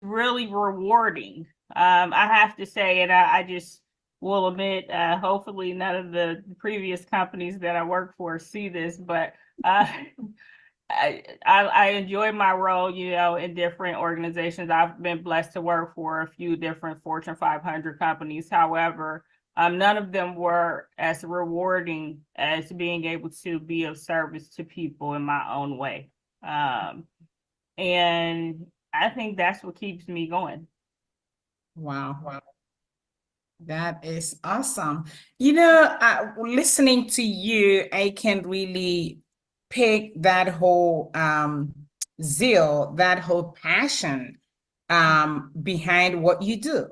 really rewarding. I have to say, and I just will admit, hopefully none of the previous companies that I work for see this, but uh, I enjoy my role, in different organizations. I've been blessed to work for a few different Fortune 500 companies. However, none of them were as rewarding as being able to be of service to people in my own way. And I think that's what keeps me going. Wow. That is awesome. Listening to you, I can really pick that whole zeal, that whole passion behind what you do.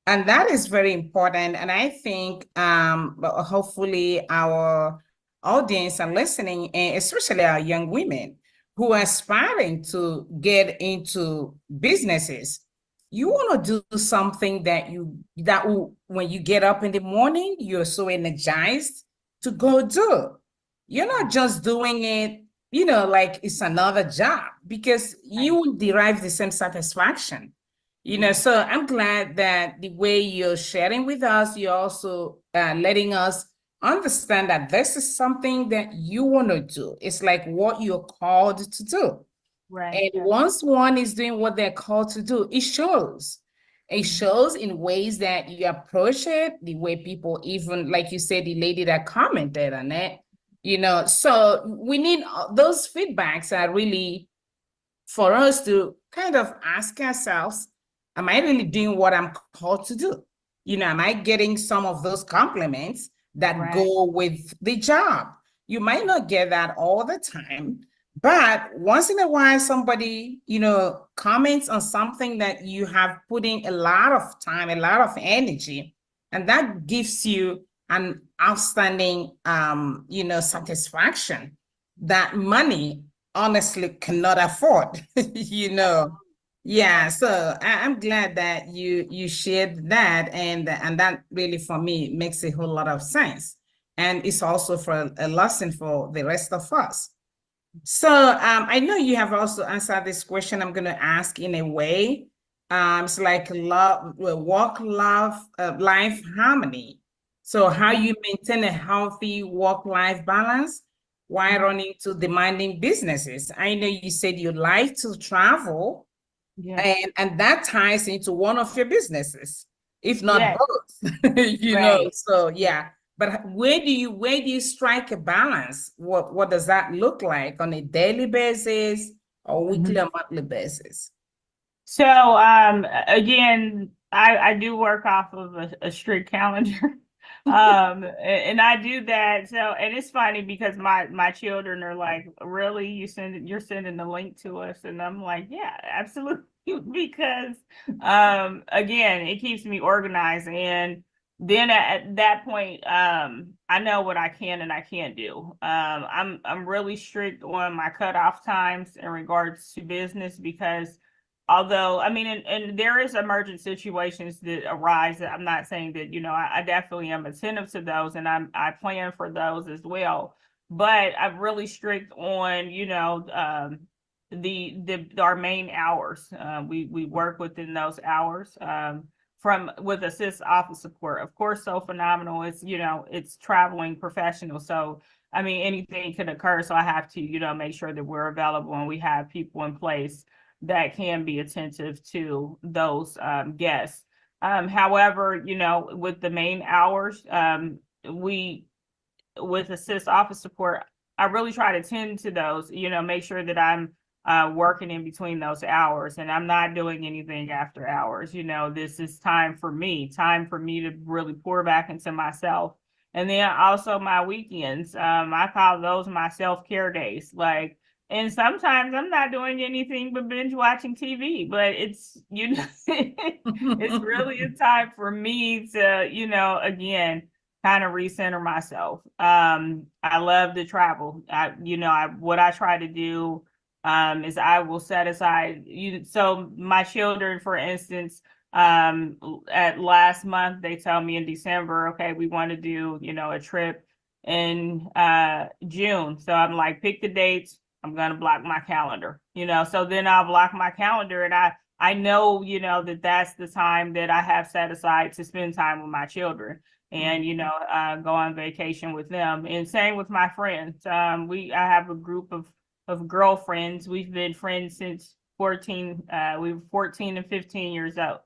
And that is very important. And I think hopefully our audience are listening, and especially our young women who are aspiring to get into businesses. You want to do something that will, when you get up in the morning, you're so energized to go do. You're not just doing it, like it's another job, because you Right. will derive the same satisfaction. Right. So I'm glad that the way you're sharing with us, you're also letting us understand that this is something that you want to do. It's like what you're called to do. Right. And once one is doing what they're called to do, it shows. It Mhm. shows in ways that you approach it, the way people, even like you said, the lady that commented on it, so we need those feedbacks are really for us to kind of ask ourselves, am I really doing what I'm called to do? Am I getting some of those compliments that Right. go with the job? You might not get that all the time, but once in a while, somebody, comments on something that you have put in a lot of time, a lot of energy, and that gives you an outstanding, satisfaction that money honestly cannot afford, you know. Yeah, so I'm glad that you shared that, and that really for me makes a whole lot of sense. And it's also for a lesson for the rest of us. So I know you have also answered this question I'm going to ask in a way. It's like love, work, love, life harmony. So how Mhm. you maintain a healthy work-life balance while Mhm. running two demanding businesses. I know you said you like to travel, Yes. and that ties into one of your businesses, if not Yes. both. Right. So yeah. But where do you strike a balance? What does that look like on a daily basis or weekly Mhm. or monthly basis? So, again, I do work off of a strict calendar. And I do that. So, and it's funny because my children are like, really, you're sending the link to us? And I'm like, yeah, absolutely. Because, again, it keeps me organized. And then at that point, I know what I can and I can't do. I'm really strict on my cutoff times in regards to business because although I mean, and there is emergent situations that arise. I'm not saying that, I definitely am attentive to those and I plan for those as well. But I'm really strict on, the our main hours. We work within those hours. From with assist office support. Of course, so phenomenal. It's traveling professional. So I mean, anything could occur. So I have to, make sure that we're available and we have people in place that can be attentive to those guests. However, with the main hours, we with assist office support, I really try to tend to those, make sure that I'm working in between those hours and I'm not doing anything after hours. This is time for me to really pour back into myself. And then also my weekends, I call those my self-care days. Like, and sometimes I'm not doing anything but binge watching TV, but it's, it's really a time for me to, again, kind of recenter myself. I love to travel. What I try to do is I will set aside so my children, for instance, at last month they tell me in December, okay, we want to do, a trip in June. So I'm like, pick the dates. I'm gonna block my calendar, so then I'll block my calendar and I know, that that's the time that I have set aside to spend time with my children and, go on vacation with them. And same with my friends. I have a group of girlfriends. We've been friends since 14, we were 14 and 15 years old.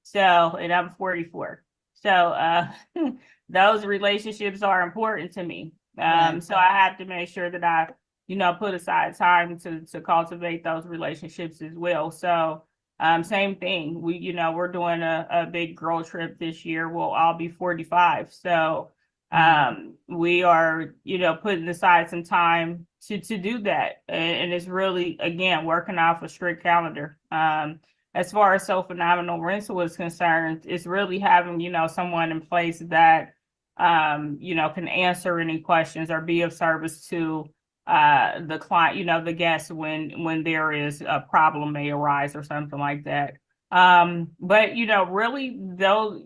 So, and I'm 44. So, those relationships are important to me. So I have to make sure that I put aside time to cultivate those relationships as well. So same thing. We're doing a big girl trip this year. We'll all be 45. So we are, putting aside some time to do that. And it's really, again, working off a strict calendar. As far as So Phenomenal Rental is concerned, it's really having, someone in place that can answer any questions or be of service to the client, the guest when there is a problem may arise or something like that. But really those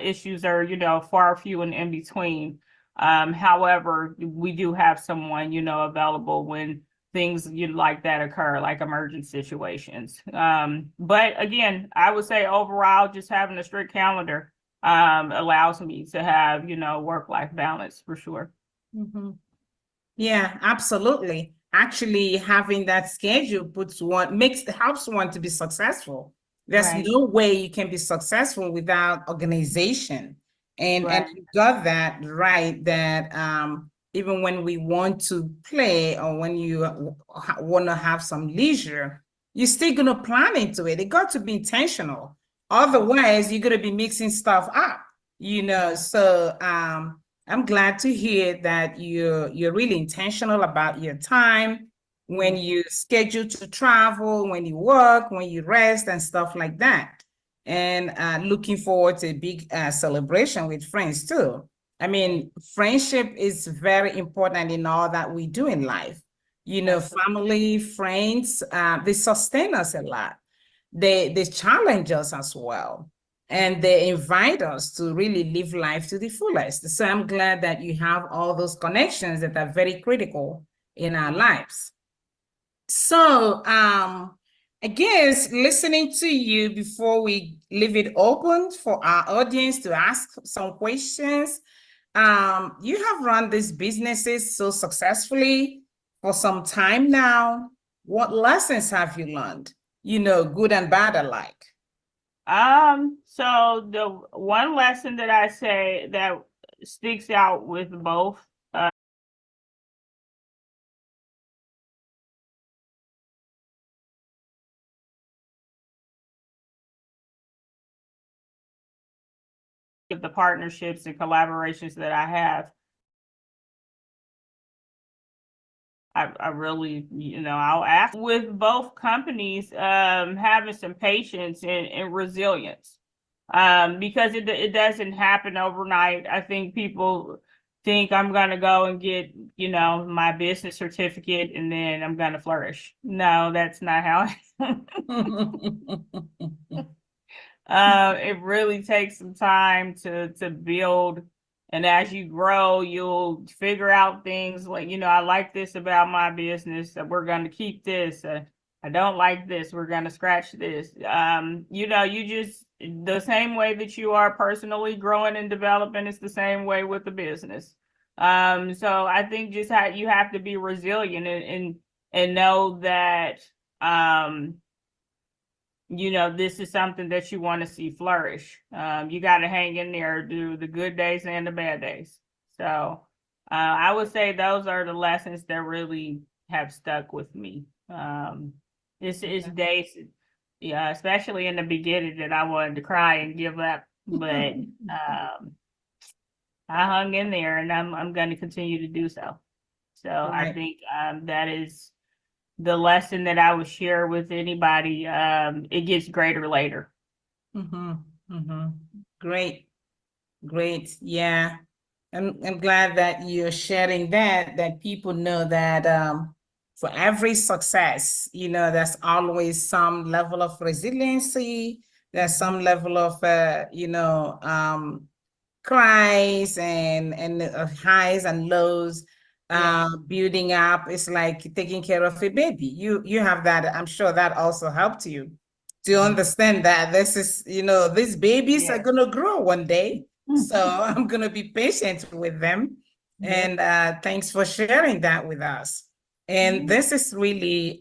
issues are, far few and in between. However, we do have someone, available when things like that occur, like emergent situations. But again, I would say overall, just having a strict calendar allows me to have, work-life balance for sure. Mm-hmm. Yeah, absolutely. Actually, having that schedule helps one to be successful. There's Right. no way you can be successful without organization. And Right. you got that right, that even when we want to play or when you want to have some leisure, you're still going to plan into it. It got to be intentional. Otherwise, you're going to be mixing stuff up. So I'm glad to hear that you're really intentional about your time when you schedule to travel, when you work, when you rest and stuff like that. And looking forward to a big celebration with friends too. I mean, friendship is very important in all that we do in life. Family, friends, they sustain us a lot. They challenge us as well, and they invite us to really live life to the fullest. So I'm glad that you have all those connections that are very critical in our lives. So I guess listening to you before we leave it open for our audience to ask some questions, you have run these businesses so successfully for some time now. What lessons have you learned? Good and bad alike. So the one lesson that I say that sticks out with both of the partnerships and collaborations that I have, I really, I'll ask with both companies, having some patience and resilience, because it doesn't happen overnight. I think people think I'm going to go and get, my business certificate and then I'm going to flourish. No, that's not how it really takes some time to build. And as you grow, you'll figure out things like, I like this about my business. We're going to keep this. I don't like this. We're going to scratch this. You just, the same way that you are personally growing and developing, it's the same way with the business. So I think just how you have to be resilient and know that, this is something that you want to see flourish. You got to hang in there, do the good days and the bad days. So I would say those are the lessons that really have stuck with me. It's days, yeah, especially in the beginning that I wanted to cry and give up, but I hung in there, and I'm going to continue to do so. So I think that is the lesson that I would share with anybody. It gets greater later. Great. Yeah. I'm glad that you're sharing that people know that for every success, there's always some level of resiliency, there's some level of cries and highs and lows. building up. It's like taking care of a baby. You have that. I'm sure that also helped you to understand that this is, these babies are gonna grow one day. So I'm gonna be patient with them. And thanks for sharing that with us. And this is really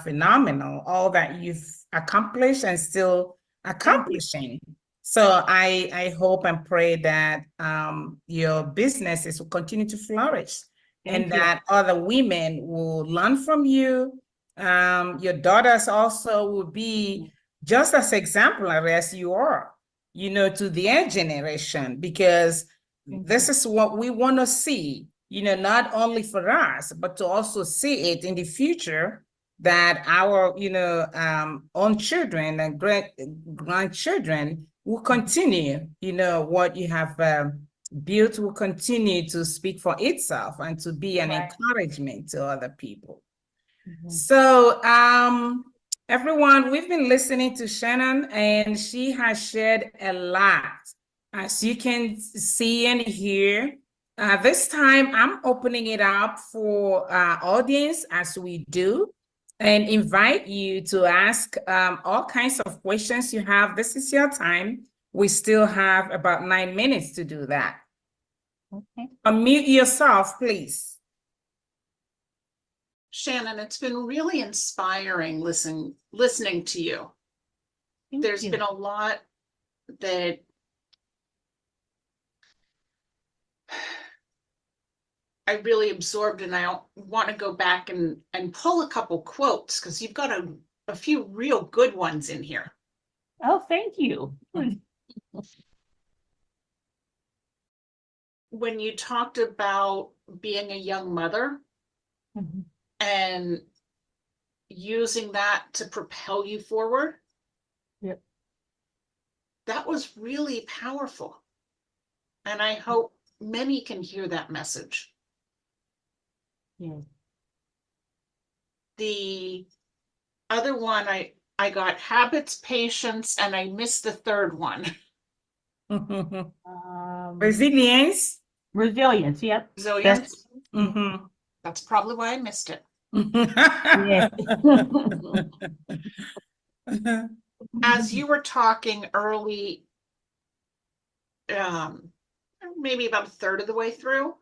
phenomenal, all that you've accomplished and still accomplishing. So I hope and pray that your businesses will continue to flourish and that other women will learn from you. Your daughters also will be just as exemplary as you are, to their generation, because this is what we want to see, not only for us, but to also see it in the future, that our, own children and grandchildren will continue, what you have built will continue to speak for itself and to be an encouragement to other people. So, everyone, we've been listening to Shannon, and she has shared a lot, as you can see and hear. This time, I'm opening it up for our audience, as we do, and invite you to ask all kinds of questions you have. This is your time. We still have about 9 minutes to do that. Okay. Unmute yourself, please. Shannon, it's been really inspiring listening to you. There's been a lot that I really absorbed, and I want to go back and pull a couple quotes, because you've got a few real good ones in here. Oh, thank you. When you talked about being a young mother and using that to propel you forward, that was really powerful. And I hope many can hear that message. The other one, I got habits, patience, and I missed the third one. Resilience. Resilience, yep. Resilience. Mm-hmm. That's probably why I missed it. As you were talking early, maybe about a third of the way through,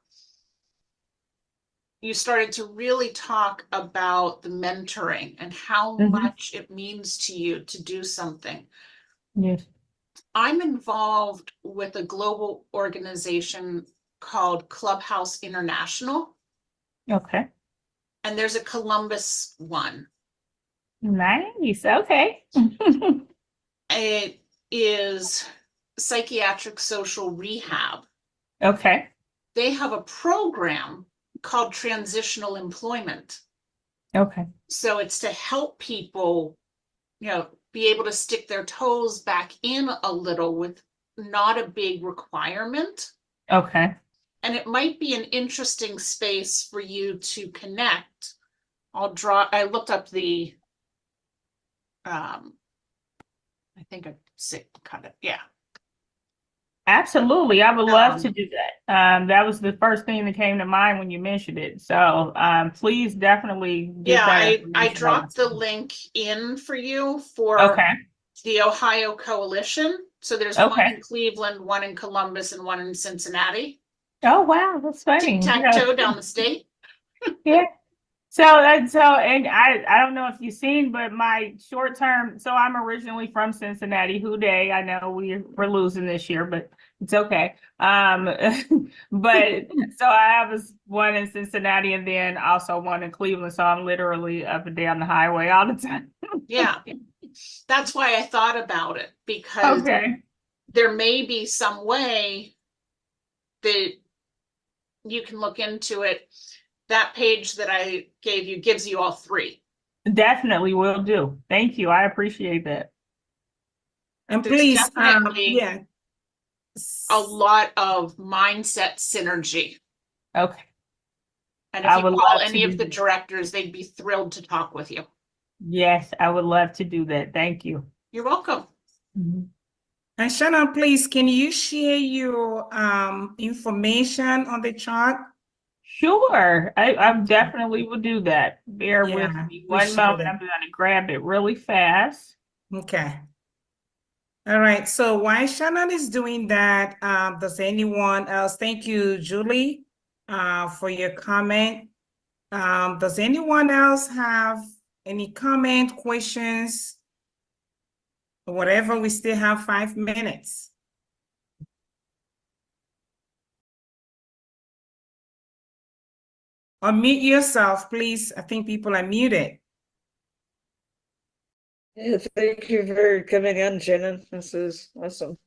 you started to really talk about the mentoring and how much it means to you to do something. Yes. I'm involved with a global organization called Clubhouse International. Okay. And there's a Columbus one. Nice. Okay. It is psychiatric social rehab. Okay. They have a program called transitional employment. Okay. So it's to help people, be able to stick their toes back in a little with not a big requirement. Okay. And it might be an interesting space for you to connect. I looked up the, I think I cut it. Yeah. Absolutely. I would love to do that. That was the first thing that came to mind when you mentioned it. So please definitely get that. I dropped the link in for you for the Ohio Coalition. So there's one in Cleveland, one in Columbus, and one in Cincinnati. Oh, wow. That's funny. Tic-tac-toe down the state. Yeah. So and I don't know if you've seen, but my short term, so I'm originally from Cincinnati. Houday. I know we're losing this year, but it's okay. But so I have one in Cincinnati and then also one in Cleveland. So I'm literally up and down the highway all the time. Yeah. That's why I thought about it, because there may be some way that you can look into it. That page that I gave you gives you all three. Definitely will do. Thank you. I appreciate that. And please, a lot of mindset synergy. Okay. And if you call any of the directors, they'd be thrilled to talk with you. Yes, I would love to do that. Thank you. You're welcome. And Shannon, please, can you share your information on the chart? Sure, I definitely will do that. Bear with Yeah, me one appreciate moment. it. I'm gonna grab it really fast. Okay. All right. So while Shannon is doing that, does anyone else? Thank you, Julie, for your comment. Does anyone else have any comment, questions, or whatever? We still have 5 minutes. Unmute yourself, please. I think people are muted. Yeah, thank you for coming on, Shannon. This is awesome.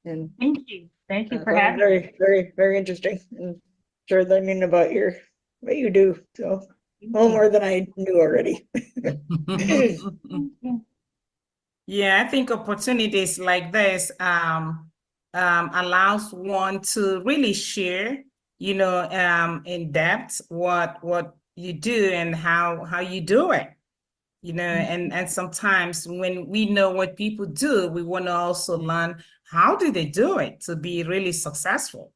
And Thank you. Thank you for found it having me. very, very, very interesting and sure learning about what you do. So a little more than I knew already. Yeah, I think opportunities like this allows one to really share, in depth what you do and how you do it. And sometimes when we know what people do, we want to also learn how do they do it to be really successful.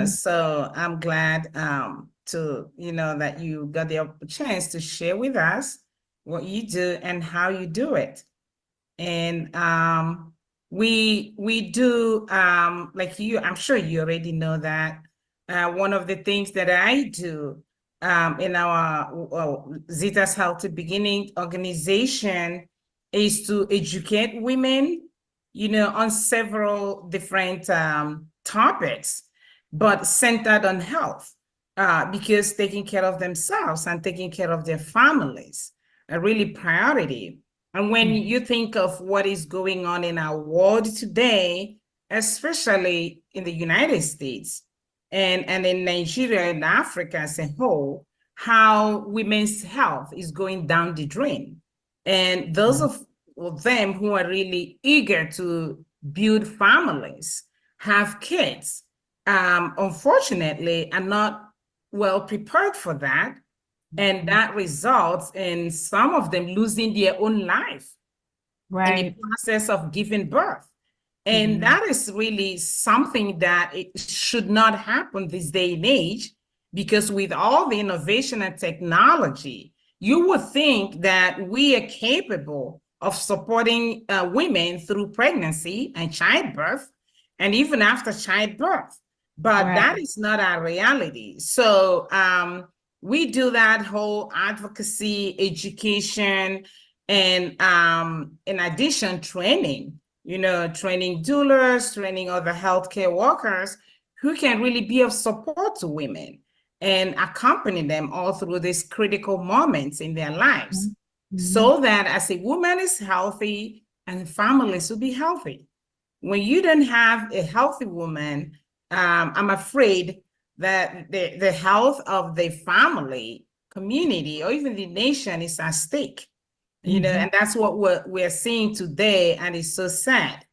So I'm glad that you got the chance to share with us what you do and how you do it. And we do like you, I'm sure you already know that one of the things that I do in our Zita's Healthy Beginning organization is to educate women, on several different topics, but centered on health, because taking care of themselves and taking care of their families are really priority. And when you think of what is going on in our world today, especially in the United States and in Nigeria and Africa as a whole, how women's health is going down the drain. And those of them who are really eager to build families, have kids, unfortunately, are not well prepared for that. And that results in some of them losing their own life in the process of giving birth. And that is really something that it should not happen this day and age, because with all the innovation and technology, you would think that we are capable of supporting women through pregnancy and childbirth, and even after childbirth. But that is not our reality. So we do that whole advocacy, education, and in addition, training, training doulas, training other healthcare workers who can really be of support to women and accompany them all through these critical moments in their lives, so that as a woman is healthy and families will be healthy. When you don't have a healthy woman, I'm afraid that the health of the family, community, or even the nation is at stake. And that's what we're seeing today, and it's so sad.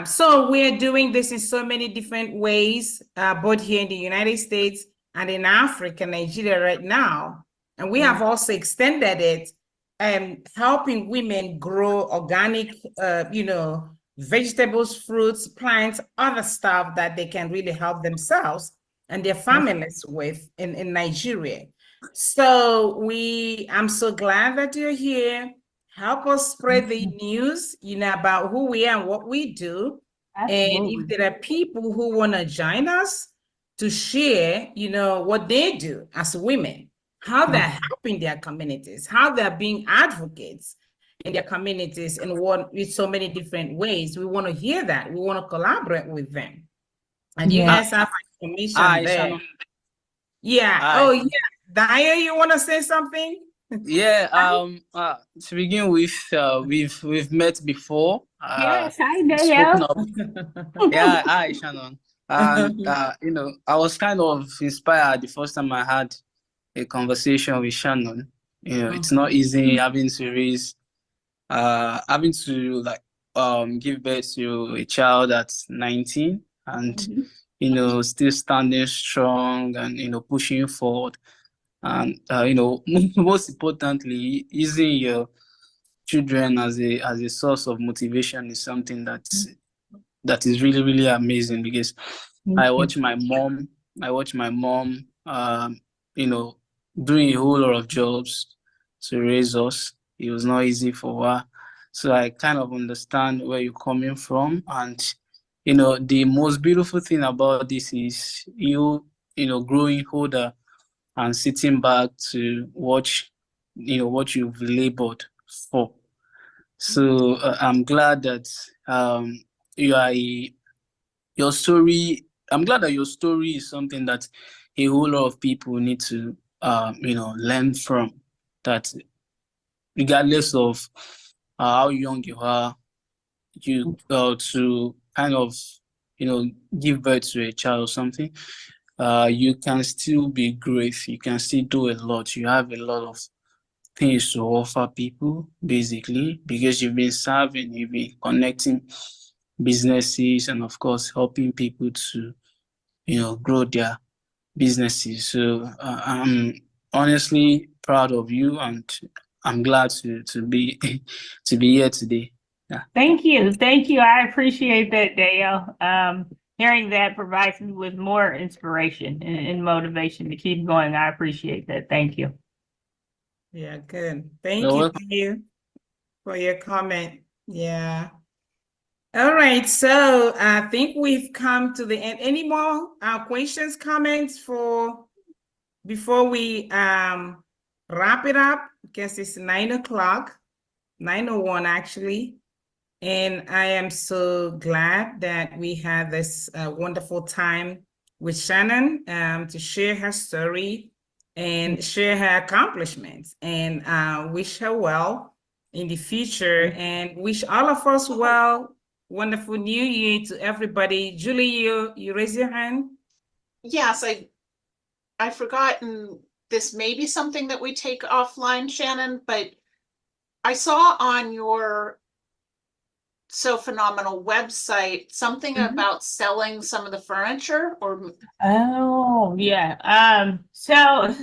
So we're doing this in so many different ways, both here in the United States and in Africa, Nigeria right now. And we have also extended it, helping women grow organic, vegetables, fruits, plants, other stuff that they can really help themselves and their families with in Nigeria. So I'm so glad that you're here. Help us spread the news, about who we are and what we do. And if there are people who want to join us to share, what they do as women, how they're helping their communities, how they're being advocates in their communities, and with so many different ways. We want to hear that. We want to collaborate with them. And you guys have information there. Shannon. Yeah. Hi. Oh, yeah. Daya, you want to say something? Yeah. To begin with, we've met before. Yes, hi, spoken Dale. of. Yeah. Hi, Shannon. And I was kind of inspired the first time I had a conversation with Shannon. It's not easy having to give birth to a child that's 19 and still standing strong and pushing forward, and most importantly, using your children as a source of motivation is something that is really, really amazing, because I watch my mom you know, doing a whole lot of jobs to raise us. It was not easy for her. So I kind of understand where you're coming from. And, you know, the most beautiful thing about this is you know, growing older and sitting back to watch, you know, what you've labored for. So I'm glad that you are your story. I'm glad that your story is something that a whole lot of people need to, you know, learn from. That regardless of how young you are, you to kind of, you know, give birth to a child or something, you can still be great. You can still do a lot. You have a lot of things to offer people, basically, because you've been serving, you've been connecting businesses, and of course, helping people to, you know, grow their businesses. So I'm honestly proud of you, and I'm glad to be to be here today. Yeah. Thank you. Thank you. I appreciate that, Dale. Hearing that provides me with more inspiration and motivation to keep going. I appreciate that. Thank you. Yeah, good. Thank You're you, welcome. Dale, for your comment. Yeah. All right, so I think we've come to the end. Any more questions, comments for before we wrap it up? Because it's 9:00, 9:01 actually. And I am so glad that we had this wonderful time with Shannon to share her story and share her accomplishments, and wish her well in the future, and wish all of us well. Wonderful New Year to everybody. Julie, you raise your hand. Yes, I forgotten, this may be something that we take offline, Shannon, but I saw on your So Phenomenal website something about selling some of the furniture, or Oh, yeah. So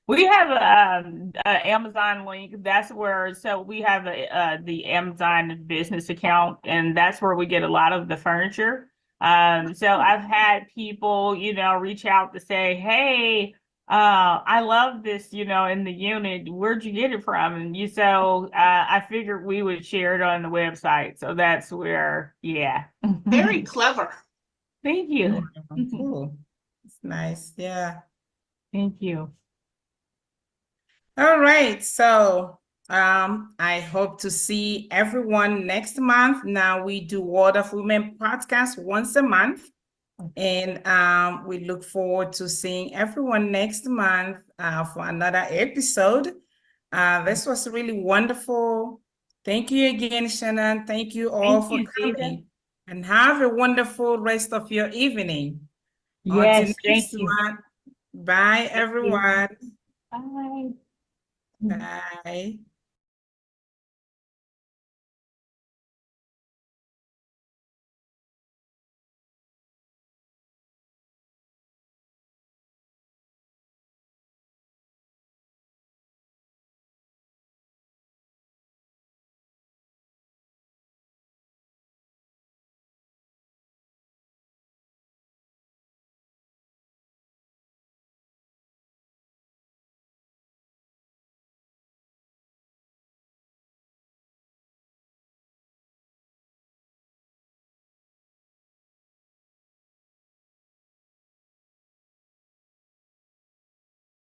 we have a Amazon link. That's where, so we have the Amazon business account, and that's where we get a lot of the furniture. So I've had people, you know, reach out to say, hey, I love this, you know, in the unit. Where'd you get it from? And I figured we would share it on the website. So that's where, yeah. very clever. Thank you. Cool. It's nice. Yeah. Thank you. All right, so I hope to see everyone next month. Now we do Word of Women podcast once a month, and we look forward to seeing everyone next month for another episode. This was really wonderful. Thank you again, Shannon. Thank you all for Zita. coming, and have a wonderful rest of your evening. Yes, Until next thank you. month. Bye, everyone. Bye. Bye.